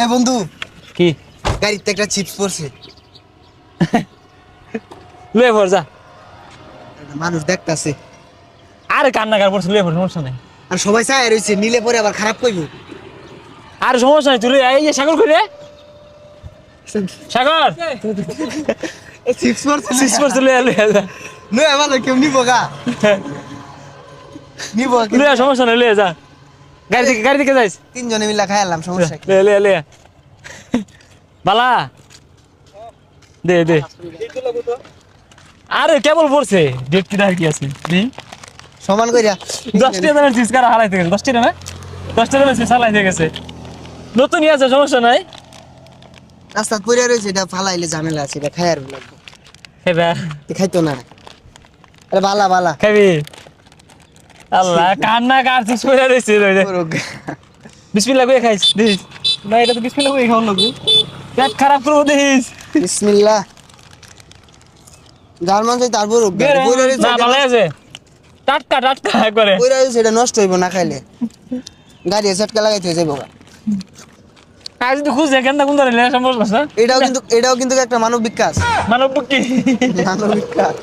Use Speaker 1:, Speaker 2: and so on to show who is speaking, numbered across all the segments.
Speaker 1: এ বন্ধু
Speaker 2: কি
Speaker 1: গাড়িতে একটা চিপস পড়ছে,
Speaker 2: লয়ে পড় যা।
Speaker 1: মানুষ দেখতাছে।
Speaker 2: আরে কান্না কার পড়ছে, লয়ে পড়, সমস্যা নাই।
Speaker 1: আর সবাই চায় রইছে, নিলে পরে আবার খারাপ কইবো।
Speaker 2: আরে সমস্যা নাই, তুই এই যে সাগর কই রে, সাগর
Speaker 1: চিপস পড়ছে,
Speaker 2: সিস পড়ছে, লয়ে লয়ে যা,
Speaker 1: নয় আমার কেউ নিবো গা, নিবো
Speaker 2: লয়ে সমস্যা নাই, লয়ে যা। গাড়ি থেকে যাইস,
Speaker 1: তিনজনে মিলা খাইলাম, সমস্যা কি?
Speaker 2: লয়ে লয়ে লয়ে বালা দে দে। আরে কেবল পড়ছে, ডেট কি কি আছে নি
Speaker 1: সমান কইরা
Speaker 2: 10 টা দামের চিজ কারা হারাইতে গেছে, 10 টা না 10 টা দামের চিজ হারাইতে গেছে। নতুনই আছে, সমস্যা নাই।
Speaker 1: রাস্তা পড়ে রয়েছে, এটা ফালাইলে ঝামেলা আছে, এটা খাইয়ার লাগবে।
Speaker 2: হেবা
Speaker 1: খাইতো না, আরে বালা বালা
Speaker 2: খাবি। আল্লাহ কান্না কার চিজ পড়ে রইছে রে। বিসমিল্লাহ কই খাইছ দিস না, এটা তো বিসমিল্লাহ কই খাওন লাগবে, পেট খারাপ করব দিস।
Speaker 1: বিসমিল্লাহ। জার্মান যাই তারপর পড়ে রয়েছে,
Speaker 2: না ভালো আছে, টাটকা টাটকা করে
Speaker 1: পড়ে রয়েছে, এটা নষ্ট হইব না খাইলে। গাড়ি ঝটকা লাগাইতে হয়ে যাবো।
Speaker 2: আজ তো খুঁজে কেন কোন ধরে লেখা সম্ভব না।
Speaker 1: এটাও কিন্তু একটা মানবিক কাজ।
Speaker 2: মানব কি
Speaker 1: মানবিক কাজ।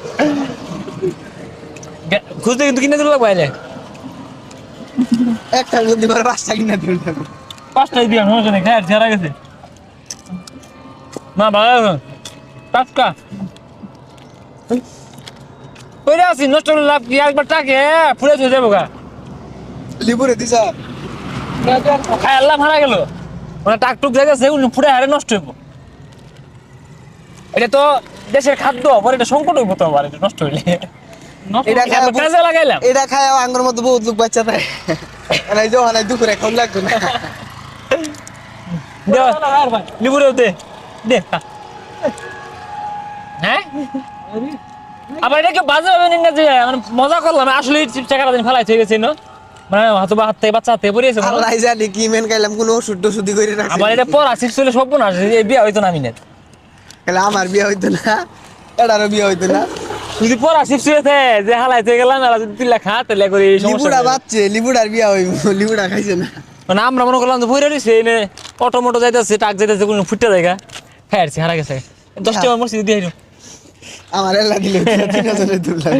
Speaker 2: খুঁজতে কিন্তু কিনে দিল বাইরে,
Speaker 1: একটা যদি বার 5টা কিনা দিল,
Speaker 2: 5টাই দিয়া সমস্যা নেই, খায় ছেড়া গেছে। না ভালো আছে, টাটকা কইরা আছি, নষ্ট হলে লাভ কি, একবার টাকে ফুলে চলে যাবো গা।
Speaker 1: লিবুরে দিছা
Speaker 2: খাই আল্লাহ মারা গেল, মানে টাক টুক জায়গা আছে ফুটে হারে নষ্ট হইব। এটা তো দেশের খাদ্য, পরে এটা সংকট হইব তো আবার, এটা নষ্ট হইলে।
Speaker 1: এটা
Speaker 2: কাজে লাগাইলাম,
Speaker 1: এটা খায় আঙ্গুর মতো বহুত লোক বাচ্চা দেয়, এই যে অনেক দুপুরে খাওয়া লাগবে না।
Speaker 2: লিবুরেও দে দে। হ্যাঁ আবার এটাকে বাজে ভাবে নিন না, যে মানে মজা করলাম, আসলে চিপস টাকা দিন ফেলাই হয়ে গেছে, মানে হাত থেকে বাচ্চা হাতে পড়িয়েছে।
Speaker 1: আল্লাহ জানি কি মেন খাইলাম, কোন ওষুধ টষুধি করে রাখছি।
Speaker 2: আবার এটা পড়া চিপস হলে সব না, বিয়া হইতো না মিনে,
Speaker 1: তাহলে আমার বিয়ে হইতো না, এটারও বিয়ে হইতো না।
Speaker 2: যদি পড়া চিপস হয়েছে যে হালাইতে গেলাম, এরা যদি তুই খা তাহলে করে
Speaker 1: লিবুড়া বাচ্চে, লিবুড়ার বিয়ে হইব, লিবুড়া খাইছে না।
Speaker 2: মানে আমরা মনে করলাম যে বইরা রয়েছে এনে অটো মোটো যাইতেছে, টাক যাইতেছে, কোনো ফুটে জায়গা খাইছি, হারা গেছে 10 টাকা মসজিদ দিয়ে
Speaker 1: আমার এলা দিলে 3,000 তুললাম,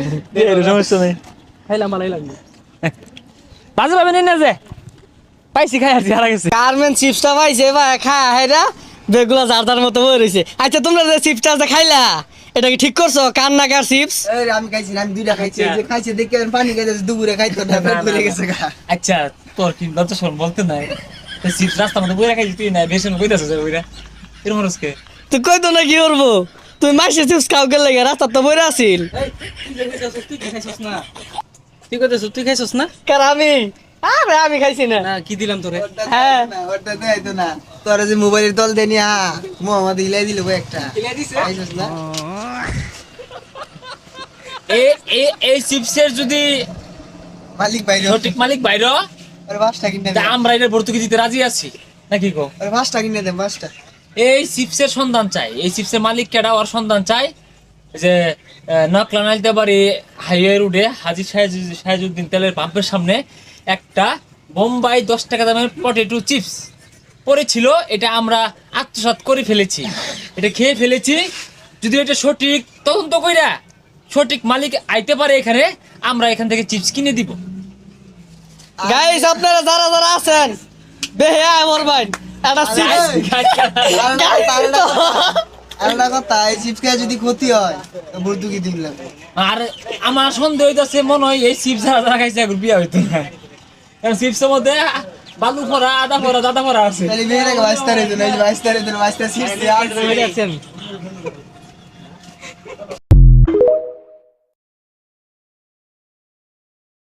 Speaker 2: সমস্যা নেই, খাইলাম ভালোই লাগবে। বাজে ভাবে নেই না যে পাইছি, খাই আসছি, হারা গেছে।
Speaker 3: গার্মেন্ট চিপসটা পাইছে বা খায় হেরা বেগুলা জারদার মতো হয়ে রইছে। আচ্ছা তোমরা যে চিপসটা যে খাইলা, এটা কি ঠিক করছো? কান্নাকার চিপস।
Speaker 1: এই আমি খাইছি না, আমি দুইটা খাইছি, এই যে খাইছে দেখে আমি পানি খাইতেছি, দুপুরে খাইতো না, পেট ভরে গেছে গা।
Speaker 2: আচ্ছা তোর কি লজ্জা শরম বলতে নাই, চিপস রাস্তার মধ্যে বইরা খাইছি, তুই না বেশি কইতাছিস ওইরা এরকম রসকে
Speaker 3: তুই কই তো না কি করবো, তুই মাসে চিপস খাও গেলে রাস্তা তো বইরা আছিল।
Speaker 2: তুই কইতাছিস, তুই খাইছস না?
Speaker 3: কার আমি? আরে আমি খাইছি না।
Speaker 2: না কি দিলাম তোরে?
Speaker 3: হ্যাঁ
Speaker 1: ওটা দেখাইতো না, তোরা যে মোবাইলের তল দেনি, হ্যাঁ মোহাম্মদ হিলাই দিল একটা, খাইছস না?
Speaker 2: এই চিপসের যদি
Speaker 1: মালিক ভাই
Speaker 2: সঠিক মালিক বাইরে,
Speaker 1: আরে 5টা কিনে
Speaker 2: তা
Speaker 1: দে,
Speaker 2: আমরা এর ভর্তুকি দিতে রাজি আছি নাকি গো?
Speaker 1: আরে 5টা কিনে দে, 5টা।
Speaker 2: এই চিপসের সন্ধান চাই, এই চিপসের মালিক কেডা ওর সন্ধান চাই। যে নকলা নাইতে পারি হাইওয়ে রোডে হাজী সাহেজউদ্দিন তেলের পাম্পের সামনে একটা বোম্বাই 10 টাকা দামের পটেটো চিপস পড়েছিল, এটা আমরা আত্মসাৎ করে ফেলেছি, এটা খেয়ে ফেলেছি। যদি এটা সঠিক তদন্ত কইরা সঠিক মালিক আইতে পারে এখানে, আমরা এখান থেকে চিপস কিনে দিব।
Speaker 3: গাইস আপনারা যারা যারা আছেন বেহে আমার ভাই একটা চিপস
Speaker 1: আলাদা কথা, এই চিপস খেয়ে যদি ক্ষতি হয় ভর্তুকি দিন লাগবে।
Speaker 2: আর আমার সন্দেহ হইতাছে, মনে হয় এই চিপস যারা খাইছে এখন বিয়া হইতো না, কারণ চিপসের মধ্যে বালু ভরা, আদা ভরা, দাদা ভরা আছে।
Speaker 1: তাহলে মেয়েরা 22 তারিখ দিন, 22 তারিখ দিন, 22 টা চিপস দিয়ে